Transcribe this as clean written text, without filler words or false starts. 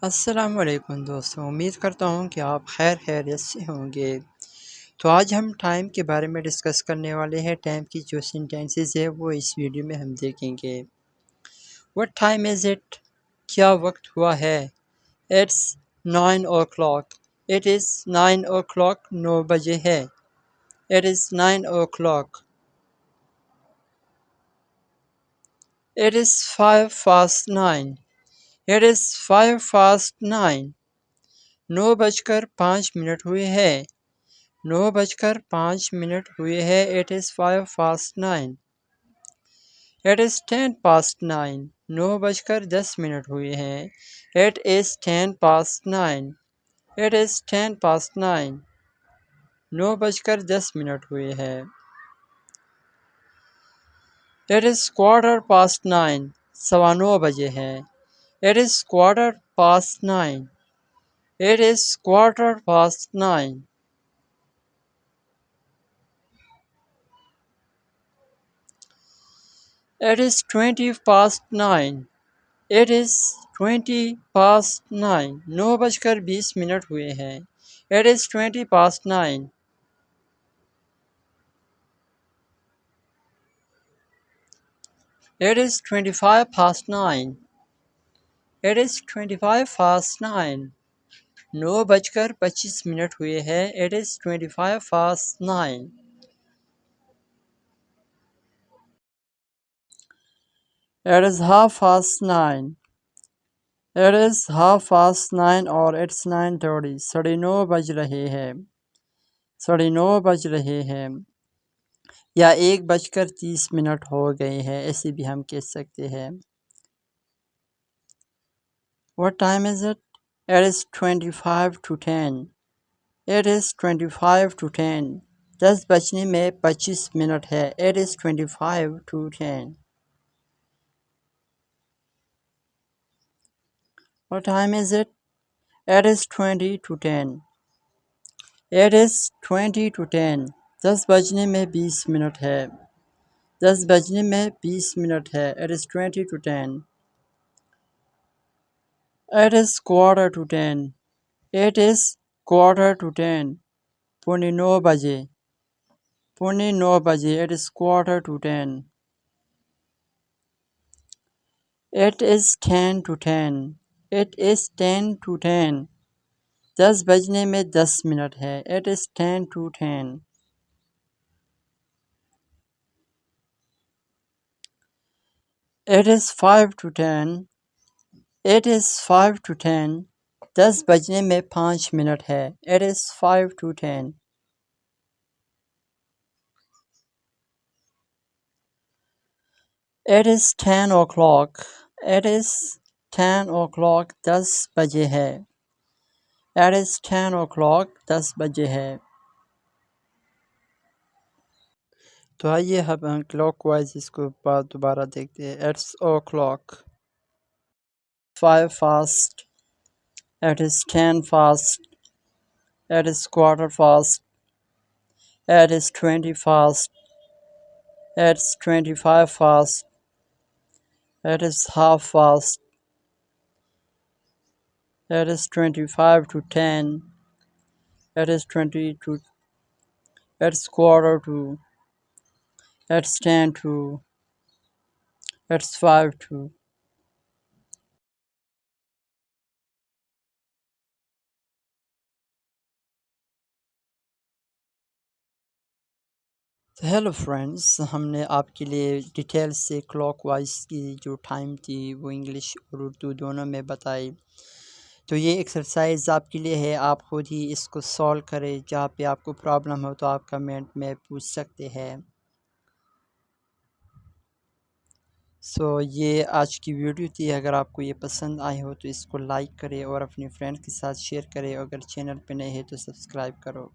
अस्सलाम वालेकुम दोस्तों, उम्मीद करता हूँ कि आप खैरियत से होंगे। तो आज हम टाइम के बारे में डिस्कस करने वाले हैं। टाइम की जो सेंटेंसेस है वो इस वीडियो में हम देखेंगे। What time is it? क्या वक्त हुआ है? It's 9 o'clock. It is 9 o'clock. 9 बजे है। It is 9 o'clock. It is 5 past 9। It is 5 past 9। 9:05 हुए हैं। 9:05 हुए हैं। It is 5 past 9। It is 10 past 9। 9:10 हुए हैं। It is 10 past 9। It is 10 past 9। 9:10 हुए हैं। It is quarter past 9। 9:15 है। It is quarter past 9। It is quarter past 9। It is 20 past 9। It is 20 past 9। 9:20 हुए हैं। It is 20 past 9। It is 25 past 9। It is 25 past 9। 9:25 हुए हैं। It is 25 past 9। It is half past 9। It is half past 9 और it's 9:30। 9:30 बज रहे हैं। 9:30 बज रहे हैं। या 1:30 हो गए हैं, ऐसे भी हम कह सकते हैं। What time is it? It is 25 to 10। It is 25 to 10। 10:25 है। It is 25 to 10। What time is it? It is 20 to 10। It is 20 to 10। 10:20 है। 10:20 है। It is 20 to 10। It is quarter to 10। It is quarter to 10। 9:45 बजे। 9:45 बजे। It is quarter to 10। It is 10 to 10। It is 10 to 10। 10:10 है। It is 10 to 10। It is 5 to 10। It is 5 to 10। 10:05 है। It is 5 to 10। It is 10 o'clock। It is 10 o'clock। 10 बजे है। It is 10 o'clock। 10 बजे है। तो आइए हम clock wise इसको दोबारा देखते हैं। It's o'clock। 5 past। It is 10 past। It is quarter past। It is 20 past। It's 25 past। It is half past। It is 25 to 10। It is 20 to. It's quarter to. It's 10 to. It's 5 to. तो hello friends, हमने आपके लिए detail से clock wise की जो time थी वो English और उर्दू दोनों में बताई। तो ये एक्सरसाइज आपके लिए है, आप खुद ही इसको सॉल्व करें। जहाँ पे आपको प्रॉब्लम हो तो आप कमेंट में पूछ सकते हैं। ये आज की वीडियो थी। अगर आपको ये पसंद आई हो तो इसको लाइक करें और अपने फ्रेंड्स के साथ शेयर करें। अगर चैनल पे नए हैं तो सब्सक्राइब करो।